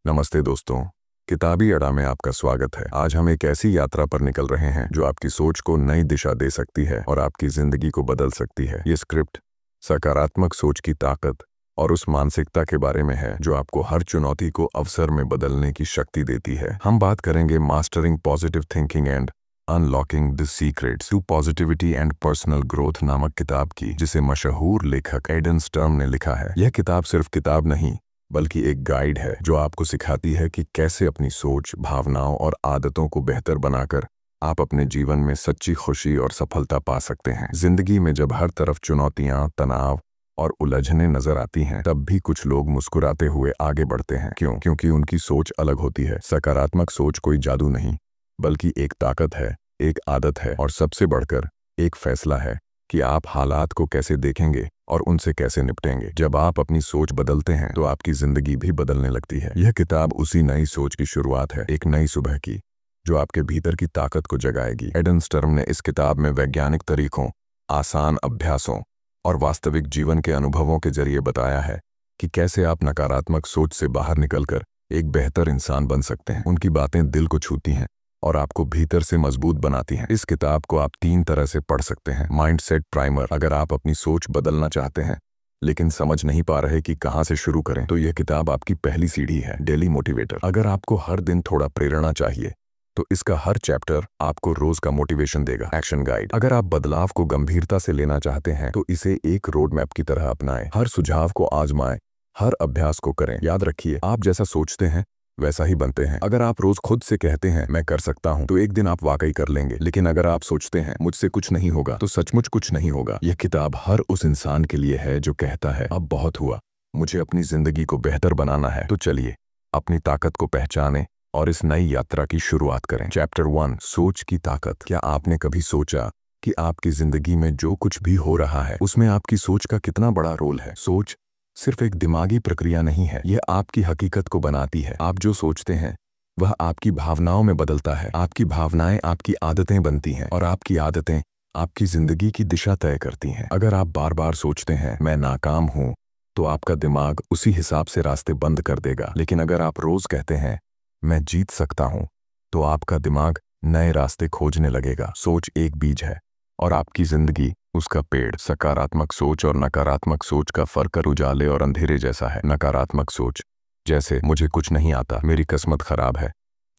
नमस्ते दोस्तों, किताबी अड्डा में आपका स्वागत है। आज हम एक ऐसी यात्रा पर निकल रहे हैं जो आपकी सोच को नई दिशा दे सकती है और आपकी जिंदगी को बदल सकती है। ये स्क्रिप्ट सकारात्मक सोच की ताकत और उस मानसिकता के बारे में है जो आपको हर चुनौती को अवसर में बदलने की शक्ति देती है। हम बात करेंगे mastering positive thinking and unlocking the secrets to positivity and personal growth नामक किताब की, जिसे मशहूर लेखक एडन स्टर्म ने लिखा है। यह किताब सिर्फ किताब नहीं बल्कि एक गाइड है जो आपको सिखाती है कि कैसे अपनी सोच, भावनाओं और आदतों को बेहतर बनाकर आप अपने जीवन में सच्ची खुशी और सफलता पा सकते हैं। जिंदगी में जब हर तरफ चुनौतियां, तनाव और उलझनें नजर आती हैं, तब भी कुछ लोग मुस्कुराते हुए आगे बढ़ते हैं। क्यों? क्योंकि उनकी सोच अलग होती है। सकारात्मक सोच कोई जादू नहीं बल्कि एक ताकत है, एक आदत है और सबसे बढ़कर एक फैसला है कि आप हालात को कैसे देखेंगे और उनसे कैसे निपटेंगे। जब आप अपनी सोच बदलते हैं तो आपकी जिंदगी भी बदलने लगती है। यह किताब उसी नई सोच की शुरुआत है, एक नई सुबह की, जो आपके भीतर की ताकत को जगाएगी। एडन स्टर्म ने इस किताब में वैज्ञानिक तरीकों, आसान अभ्यासों और वास्तविक जीवन के अनुभवों के जरिए बताया है कि कैसे आप नकारात्मक सोच से बाहर निकलकर एक बेहतर इंसान बन सकते हैं। उनकी बातें दिल को छूती हैं और आपको भीतर से मजबूत बनाती हैं। इस किताब को आप 3 तरह से पढ़ सकते हैं। माइंडसेट प्राइमर, अगर आप अपनी सोच बदलना चाहते हैं लेकिन समझ नहीं पा रहे कि कहां से शुरू करें, तो यह किताब आपकी पहली सीढ़ी है। डेली मोटिवेटर, अगर आपको हर दिन थोड़ा प्रेरणा चाहिए तो इसका हर चैप्टर आपको रोज का मोटिवेशन देगा। एक्शन गाइड, अगर आप बदलाव को गंभीरता से लेना चाहते हैं तो इसे एक रोड मैप की तरह अपनाएं। हर सुझाव को आजमाएं, हर अभ्यास को करें। याद रखिए, आप जैसा सोचते हैं वैसा ही बनते हैं। अगर आप रोज खुद से कहते हैं मैं कर सकता हूं, तो एक दिन आप वाकई कर लेंगे। लेकिन अगर आप सोचते हैं मुझसे कुछ नहीं होगा, तो सचमुच कुछ नहीं होगा। यह किताब हर उस इंसान के लिए है जो कहता है अब बहुत हुआ, मुझे अपनी जिंदगी को बेहतर बनाना है। तो चलिए अपनी ताकत को पहचानें और इस नई यात्रा की शुरुआत करें। चैप्टर 1, सोच की ताकत। क्या आपने कभी सोचा कि आपकी जिंदगी में जो कुछ भी हो रहा है उसमें आपकी सोच का कितना बड़ा रोल है? सोच सिर्फ एक दिमागी प्रक्रिया नहीं है, यह आपकी हकीकत को बनाती है। आप जो सोचते हैं वह आपकी भावनाओं में बदलता है, आपकी भावनाएं आपकी आदतें बनती हैं और आपकी आदतें आपकी जिंदगी की दिशा तय करती हैं। अगर आप बार बार सोचते हैं मैं नाकाम हूं, तो आपका दिमाग उसी हिसाब से रास्ते बंद कर देगा। लेकिन अगर आप रोज कहते हैं मैं जीत सकता हूं, तो आपका दिमाग नए रास्ते खोजने लगेगा। सोच एक बीज है और आपकी जिंदगी उसका पेड़। सकारात्मक सोच और नकारात्मक सोच का फर्क उजाले और अंधेरे जैसा है। नकारात्मक सोच, जैसे मुझे कुछ नहीं आता, मेरी किस्मत खराब है,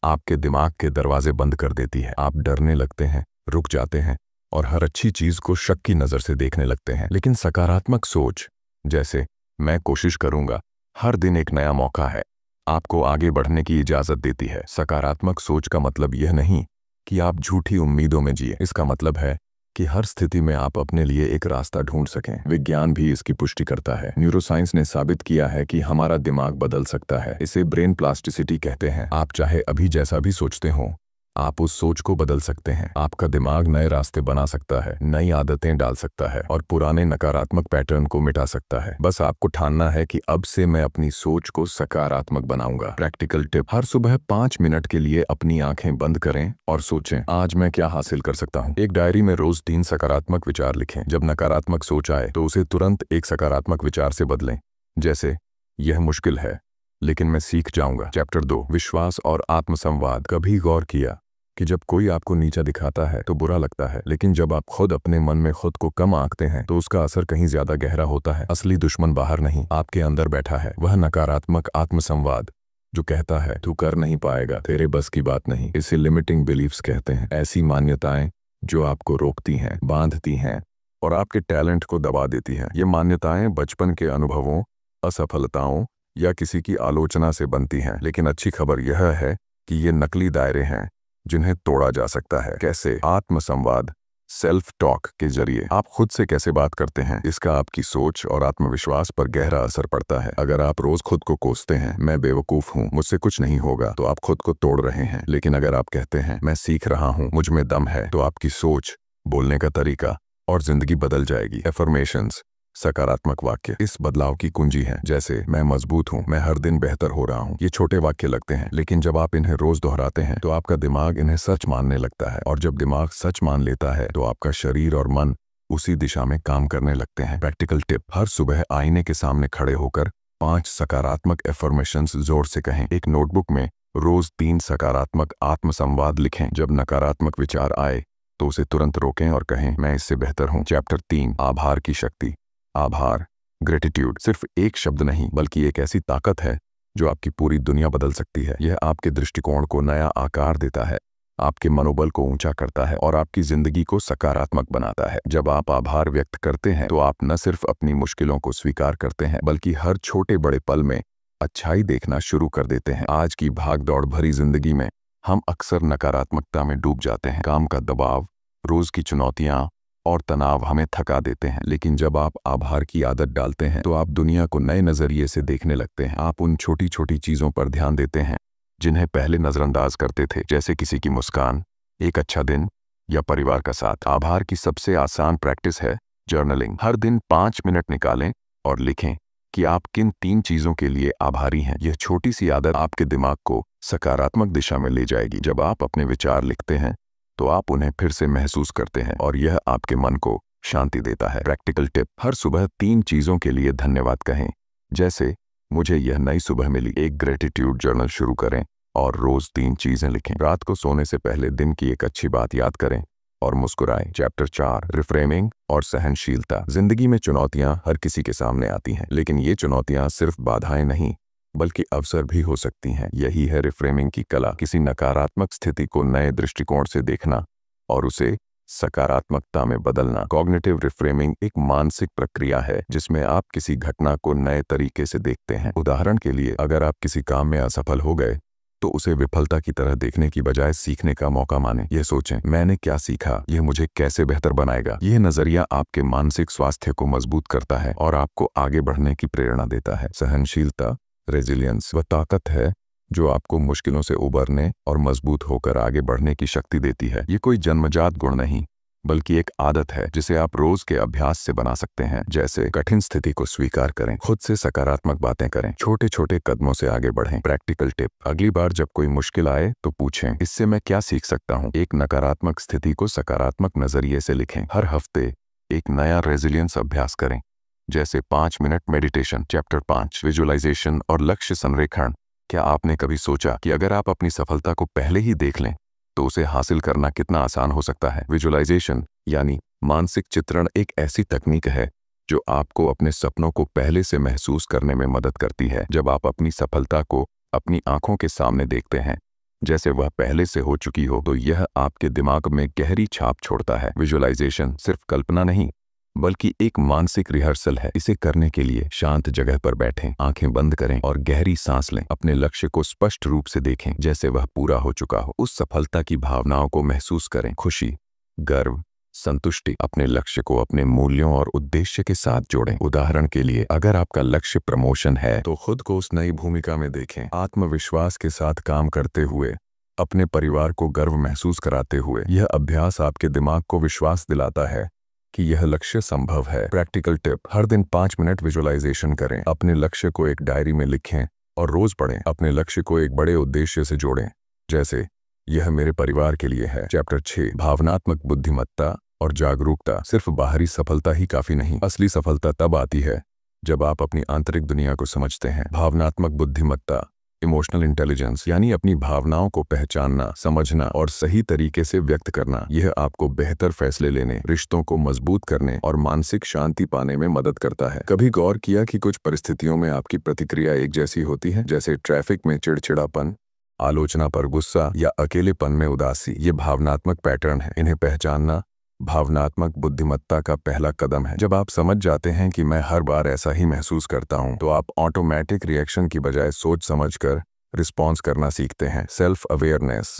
आपके दिमाग के दरवाजे बंद कर देती है। आप डरने लगते हैं, रुक जाते हैं और हर अच्छी चीज को शक की नजर से देखने लगते हैं। लेकिन सकारात्मक सोच, जैसे मैं कोशिश करूंगा, हर दिन एक नया मौका है, आपको आगे बढ़ने की इजाजत देती है। सकारात्मक सोच का मतलब यह नहीं कि आप झूठी उम्मीदों में जिए, इसका मतलब है कि हर स्थिति में आप अपने लिए एक रास्ता ढूंढ सकें। विज्ञान भी इसकी पुष्टि करता है। न्यूरोसाइंस ने साबित किया है कि हमारा दिमाग बदल सकता है। इसे ब्रेन प्लास्टिसिटी कहते हैं। आप चाहे अभी जैसा भी सोचते हो, आप उस सोच को बदल सकते हैं। आपका दिमाग नए रास्ते बना सकता है, नई आदतें डाल सकता है और पुराने नकारात्मक पैटर्न को मिटा सकता है। बस आपको ठानना है कि अब से मैं अपनी सोच को सकारात्मक बनाऊंगा। प्रैक्टिकल टिप, हर सुबह 5 मिनट के लिए अपनी आंखें बंद करें और सोचें आज मैं क्या हासिल कर सकता हूं। एक डायरी में रोज 3 सकारात्मक विचार लिखें। जब नकारात्मक सोच आए तो उसे तुरंत एक सकारात्मक विचार से बदलें, जैसे यह मुश्किल है लेकिन मैं सीख जाऊंगा। चैप्टर 2, विश्वास और आत्मसंवाद। कभी गौर किया कि जब कोई आपको नीचा दिखाता है तो बुरा लगता है, लेकिन जब आप खुद अपने मन में खुद को कम आंकते हैं तो उसका असर कहीं ज्यादा गहरा होता है। असली दुश्मन बाहर नहीं, आपके अंदर बैठा है। वह नकारात्मक आत्मसंवाद जो कहता है तू कर नहीं पाएगा, तेरे बस की बात नहीं। इसे लिमिटिंग बिलीफ्स कहते हैं। ऐसी मान्यताएं जो आपको रोकती हैं, बांधती हैं और आपके टैलेंट को दबा देती हैं। ये मान्यताएं बचपन के अनुभवों, असफलताओं या किसी की आलोचना से बनती हैं। लेकिन अच्छी खबर यह है कि ये नकली दायरे हैं जिन्हें तोड़ा जा सकता है। कैसे? आत्मसंवाद, सेल्फ टॉक के जरिए। आप खुद से कैसे बात करते हैं, इसका आपकी सोच और आत्मविश्वास पर गहरा असर पड़ता है। अगर आप रोज खुद को कोसते हैं मैं बेवकूफ हूँ, मुझसे कुछ नहीं होगा, तो आप खुद को तोड़ रहे हैं। लेकिन अगर आप कहते हैं मैं सीख रहा हूँ, मुझ में दम है, तो आपकी सोच, बोलने का तरीका और जिंदगी बदल जाएगी। एफर्मेशंस, सकारात्मक वाक्य इस बदलाव की कुंजी हैं। जैसे मैं मजबूत हूँ, मैं हर दिन बेहतर हो रहा हूँ। ये छोटे वाक्य लगते हैं, लेकिन जब आप इन्हें रोज दोहराते हैं तो आपका दिमाग इन्हें सच मानने लगता है और जब दिमाग सच मान लेता है तो आपका शरीर और मन उसी दिशा में काम करने लगते हैं। प्रैक्टिकल टिप, हर सुबह आईने के सामने खड़े होकर 5 सकारात्मक एफर्मेशंस जोर से कहें। एक नोटबुक में रोज 3 सकारात्मक आत्मसंवाद लिखें। जब नकारात्मक विचार आए तो उसे तुरंत रोकें और कहें, मैं इससे बेहतर हूं। चैप्टर 3, आभार की शक्ति। आभार, ग्रेटिट्यूड सिर्फ एक शब्द नहीं बल्कि एक ऐसी ताकत है जो आपकी पूरी दुनिया बदल सकती है। यह आपके दृष्टिकोण को नया आकार देता है, आपके मनोबल को ऊंचा करता है और आपकी जिंदगी को सकारात्मक बनाता है। जब आप आभार व्यक्त करते हैं तो आप न सिर्फ अपनी मुश्किलों को स्वीकार करते हैं बल्कि हर छोटे बड़े पल में अच्छाई देखना शुरू कर देते हैं। आज की भागदौड़ भरी जिंदगी में हम अक्सर नकारात्मकता में डूब जाते हैं। काम का दबाव, रोज की चुनौतियां और तनाव हमें थका देते हैं, लेकिन जब आप आभार की आदत डालते हैं तो आप दुनिया को नए नजरिए से देखने लगते हैं। आप उन छोटी छोटी चीजों पर ध्यान देते हैं जिन्हें पहले नजरअंदाज करते थे, जैसे किसी की मुस्कान, एक अच्छा दिन या परिवार का साथ। आभार की सबसे आसान प्रैक्टिस है जर्नलिंग। हर दिन 5 मिनट निकालें और लिखें कि आप किन 3 चीजों के लिए आभारी हैं। यह छोटी सी आदत आपके दिमाग को सकारात्मक दिशा में ले जाएगी। जब आप अपने विचार लिखते हैं तो आप उन्हें फिर से महसूस करते हैं और यह आपके मन को शांति देता है। प्रैक्टिकल टिप, हर सुबह 3 चीजों के लिए धन्यवाद कहें, जैसे मुझे यह नई सुबह मिली। एक ग्रेटिट्यूड जर्नल शुरू करें और रोज 3 चीजें लिखें। रात को सोने से पहले दिन की एक अच्छी बात याद करें और मुस्कुराएं। चैप्टर 4, रिफ्रेमिंग और सहनशीलता। जिंदगी में चुनौतियां हर किसी के सामने आती हैं, लेकिन ये चुनौतियां सिर्फ बाधाएं नहीं बल्कि अवसर भी हो सकती हैं। यही है रिफ्रेमिंग की कला, किसी नकारात्मक स्थिति को नए दृष्टिकोण से देखना और उसे सकारात्मकता में बदलना। कॉग्निटिव रिफ्रेमिंग एक मानसिक प्रक्रिया है जिसमें आप किसी घटना को नए तरीके से देखते हैं। उदाहरण के लिए, अगर आप किसी काम में असफल हो गए तो उसे विफलता की तरह देखने की बजाय सीखने का मौका मानें। यह सोचें, मैंने क्या सीखा, यह मुझे कैसे बेहतर बनाएगा। यह नजरिया आपके मानसिक स्वास्थ्य को मजबूत करता है और आपको आगे बढ़ने की प्रेरणा देता है। सहनशीलता, रेजिलियंस, वह ताकत है जो आपको मुश्किलों से उबरने और मजबूत होकर आगे बढ़ने की शक्ति देती है। ये कोई जन्मजात गुण नहीं बल्कि एक आदत है जिसे आप रोज के अभ्यास से बना सकते हैं। जैसे कठिन स्थिति को स्वीकार करें, खुद से सकारात्मक बातें करें, छोटे छोटे कदमों से आगे बढ़ें। प्रैक्टिकल टिप, अगली बार जब कोई मुश्किल आए तो पूछें, इससे मैं क्या सीख सकता हूँ। एक नकारात्मक स्थिति को सकारात्मक नजरिए से लिखें। हर हफ्ते एक नया रेजिलियंस अभ्यास करें, जैसे 5 मिनट मेडिटेशन। चैप्टर 5, विजुअलाइजेशन और लक्ष्य संरेखण। क्या आपने कभी सोचा कि अगर आप अपनी सफलता को पहले ही देख लें तो उसे हासिल करना कितना आसान हो सकता है। विजुअलाइजेशन यानी मानसिक चित्रण एक ऐसी तकनीक है जो आपको अपने सपनों को पहले से महसूस करने में मदद करती है। जब आप अपनी सफलता को अपनी आंखों के सामने देखते हैं जैसे वह पहले से हो चुकी हो, तो यह आपके दिमाग में गहरी छाप छोड़ता है। विजुअलाइजेशन सिर्फ कल्पना नहीं बल्कि एक मानसिक रिहर्सल है। इसे करने के लिए शांत जगह पर बैठें, आंखें बंद करें और गहरी सांस लें। अपने लक्ष्य को स्पष्ट रूप से देखें जैसे वह पूरा हो चुका हो। उस सफलता की भावनाओं को महसूस करें, खुशी, गर्व, संतुष्टि। अपने लक्ष्य को अपने मूल्यों और उद्देश्य के साथ जोड़ें। उदाहरण के लिए, अगर आपका लक्ष्य प्रमोशन है तो खुद को उस नई भूमिका में देखें, आत्मविश्वास के साथ काम करते हुए, अपने परिवार को गर्व महसूस कराते हुए। यह अभ्यास आपके दिमाग को विश्वास दिलाता है कि यह लक्ष्य संभव है। प्रैक्टिकल टिप, हर दिन 5 मिनट विजुअलाइजेशन करें। अपने लक्ष्य को एक डायरी में लिखें और रोज पढ़ें। अपने लक्ष्य को एक बड़े उद्देश्य से जोड़ें, जैसे यह मेरे परिवार के लिए है। चैप्टर 6, भावनात्मक बुद्धिमत्ता और जागरूकता। सिर्फ बाहरी सफलता ही काफी नहीं, असली सफलता तब आती है जब आप अपनी आंतरिक दुनिया को समझते हैं। भावनात्मक बुद्धिमत्ता, इमोशनल इंटेलिजेंस यानी अपनी भावनाओं को पहचानना, समझना और सही तरीके से व्यक्त करना। यह आपको बेहतर फैसले लेने, रिश्तों को मजबूत करने और मानसिक शांति पाने में मदद करता है। कभी गौर किया कि कुछ परिस्थितियों में आपकी प्रतिक्रिया एक जैसी होती है, जैसे ट्रैफिक में चिड़चिड़ापन, आलोचना पर गुस्सा या अकेलेपन में उदासी। ये भावनात्मक पैटर्न है। इन्हें पहचानना भावनात्मक बुद्धिमत्ता का पहला कदम है। जब आप समझ जाते हैं कि मैं हर बार ऐसा ही महसूस करता हूं, तो आप ऑटोमेटिक रिएक्शन की बजाय सोच समझकर रिस्पॉन्स करना सीखते हैं। सेल्फ अवेयरनेस,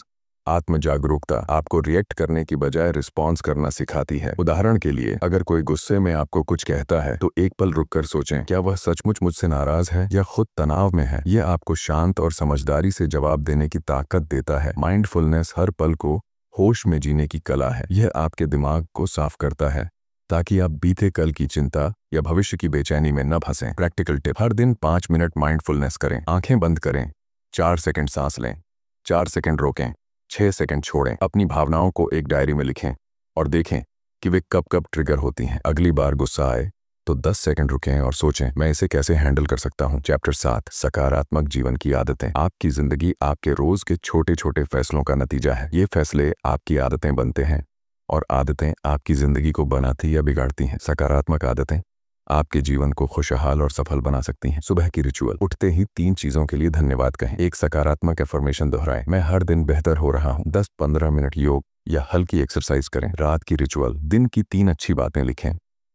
आत्म जागरूकता आपको रिएक्ट करने की बजाय रिस्पॉन्स करना सिखाती है। उदाहरण के लिए, अगर कोई गुस्से में आपको कुछ कहता है तो एक पल रुककर सोचें, क्या वह सचमुच मुझसे नाराज है या खुद तनाव में है। यह आपको शांत और समझदारी से जवाब देने की ताकत देता है। माइंडफुलनेस हर पल को होश में जीने की कला है। यह आपके दिमाग को साफ करता है ताकि आप बीते कल की चिंता या भविष्य की बेचैनी में न फंसें। प्रैक्टिकल टिप, हर दिन 5 मिनट माइंडफुलनेस करें। आंखें बंद करें, 4 सेकंड सांस लें, 4 सेकंड रोकें, 6 सेकंड छोड़ें। अपनी भावनाओं को एक डायरी में लिखें और देखें कि वे कब कब ट्रिगर होती हैं। अगली बार गुस्सा आए तो 10 सेकंड रुकें और सोचें, मैं इसे कैसे हैंडल कर सकता हूँ। चैप्टर 7, सकारात्मक जीवन की आदतें। आपकी जिंदगी आपके रोज के छोटे छोटे फैसलों का नतीजा है। ये फैसले आपकी आदतें बनते हैं और आदतें आपकी जिंदगी को बनाती या बिगाड़ती हैं। सकारात्मक आदतें आपके जीवन को खुशहाल और सफल बना सकती हैं। सुबह की रिचुअल। उठते ही 3 चीजों के लिए धन्यवाद कहें। एक सकारात्मक एफर्मेशन दोहराएं, मैं हर दिन बेहतर हो रहा हूँ। 10-15 मिनट योग या हल्की एक्सरसाइज करें। रात की रिचुअल। दिन की 3 अच्छी बातें लिखें।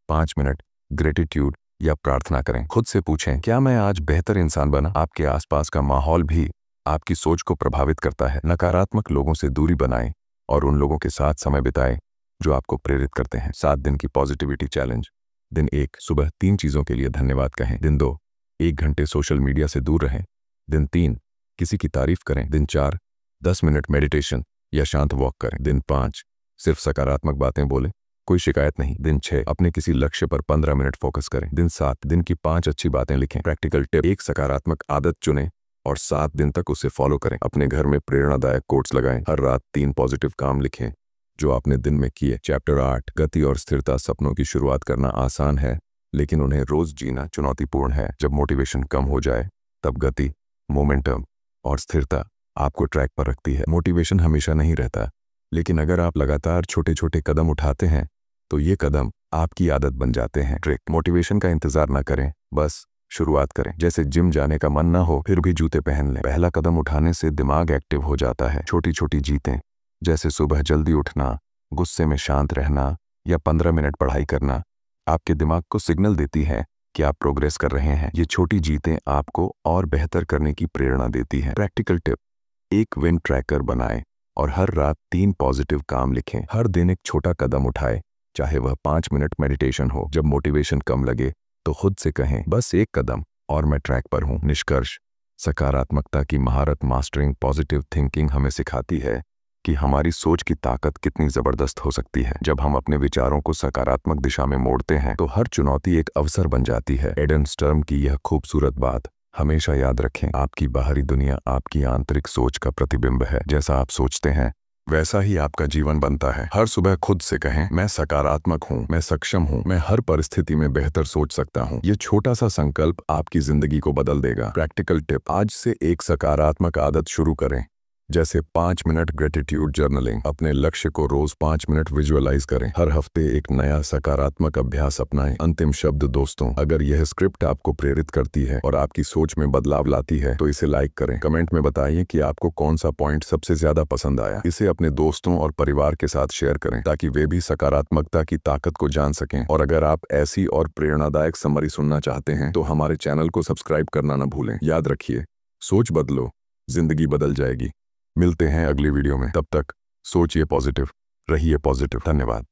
5 मिनट ग्रेटिट्यूड या प्रार्थना करें। खुद से पूछें, क्या मैं आज बेहतर इंसान बना। आपके आसपास का माहौल भी आपकी सोच को प्रभावित करता है। नकारात्मक लोगों से दूरी बनाएं और उन लोगों के साथ समय बिताएं जो आपको प्रेरित करते हैं। 7 दिन की पॉजिटिविटी चैलेंज। दिन 1, सुबह 3 चीजों के लिए धन्यवाद कहें। दिन 2, 1 घंटे सोशल मीडिया से दूर रहें। दिन 3, किसी की तारीफ करें। दिन 4, 10 मिनट मेडिटेशन या शांत वॉक करें। दिन 5, सिर्फ सकारात्मक बातें बोलें, कोई शिकायत नहीं। दिन 6, अपने किसी लक्ष्य पर 15 मिनट फोकस करें। दिन 7, दिन की 5 अच्छी बातें लिखें। प्रैक्टिकल टिप, एक सकारात्मक आदत चुनें और 7 दिन तक उसे फॉलो करें। अपने घर में प्रेरणादायक कोट्स लगाएं। हर रात 3 पॉजिटिव काम लिखें जो आपने दिन में किए। चैप्टर 8, गति और स्थिरता। सपनों की शुरुआत करना आसान है, लेकिन उन्हें रोज जीना चुनौतीपूर्ण है। जब मोटिवेशन कम हो जाए तब गति, मोमेंटम और स्थिरता आपको ट्रैक पर रखती है। मोटिवेशन हमेशा नहीं रहता, लेकिन अगर आप लगातार छोटे छोटे कदम उठाते हैं तो ये कदम आपकी आदत बन जाते हैं। ट्रिक, मोटिवेशन का इंतजार ना करें, बस शुरुआत करें। जैसे जिम जाने का मन ना हो फिर भी जूते पहन लें। पहला कदम उठाने से दिमाग एक्टिव हो जाता है। छोटी छोटी जीतें, जैसे सुबह जल्दी उठना, गुस्से में शांत रहना या 15 मिनट पढ़ाई करना, आपके दिमाग को सिग्नल देती है कि आप प्रोग्रेस कर रहे हैं। ये छोटी जीतें आपको और बेहतर करने की प्रेरणा देती हैं। प्रैक्टिकल टिप, एक विन ट्रैकर बनाएं और हर रात 3 पॉजिटिव काम लिखें। हर दिन एक छोटा कदम उठाएं, चाहे वह 5 मिनट मेडिटेशन हो। जब मोटिवेशन कम लगे तो खुद से कहें, बस एक कदम और मैं ट्रैक पर हूं। निष्कर्ष, सकारात्मकता की महारत मास्टरिंग पॉजिटिव थिंकिंग हमें सिखाती है कि हमारी सोच की ताकत कितनी जबरदस्त हो सकती है। जब हम अपने विचारों को सकारात्मक दिशा में मोड़ते हैं तो हर चुनौती एक अवसर बन जाती है। एडन स्टर्म की यह खूबसूरत बात हमेशा याद रखें, आपकी बाहरी दुनिया आपकी आंतरिक सोच का प्रतिबिंब है। जैसा आप सोचते हैं वैसा ही आपका जीवन बनता है। हर सुबह खुद से कहें, मैं सकारात्मक हूँ, मैं सक्षम हूँ, मैं हर परिस्थिति में बेहतर सोच सकता हूँ। ये छोटा सा संकल्प आपकी जिंदगी को बदल देगा। प्रैक्टिकल टिप, आज से एक सकारात्मक आदत शुरू करें, जैसे 5 मिनट ग्रेटिट्यूड जर्नलिंग। अपने लक्ष्य को रोज 5 मिनट विजुअलाइज करें। हर हफ्ते एक नया सकारात्मक अभ्यास अपनाएं। अंतिम शब्द, दोस्तों, अगर यह स्क्रिप्ट आपको प्रेरित करती है और आपकी सोच में बदलाव लाती है तो इसे लाइक करें। कमेंट में बताइए कि आपको कौन सा पॉइंट सबसे ज्यादा पसंद आया। इसे अपने दोस्तों और परिवार के साथ शेयर करें ताकि वे भी सकारात्मकता की ताकत को जान सकें। और अगर आप ऐसी और प्रेरणादायक समरी सुनना चाहते हैं तो हमारे चैनल को सब्सक्राइब करना न भूलें। याद रखिए, सोच बदलो, जिंदगी बदल जाएगी। मिलते हैं अगली वीडियो में, तब तक सोचिए पॉजिटिव, रहिए पॉजिटिव। धन्यवाद।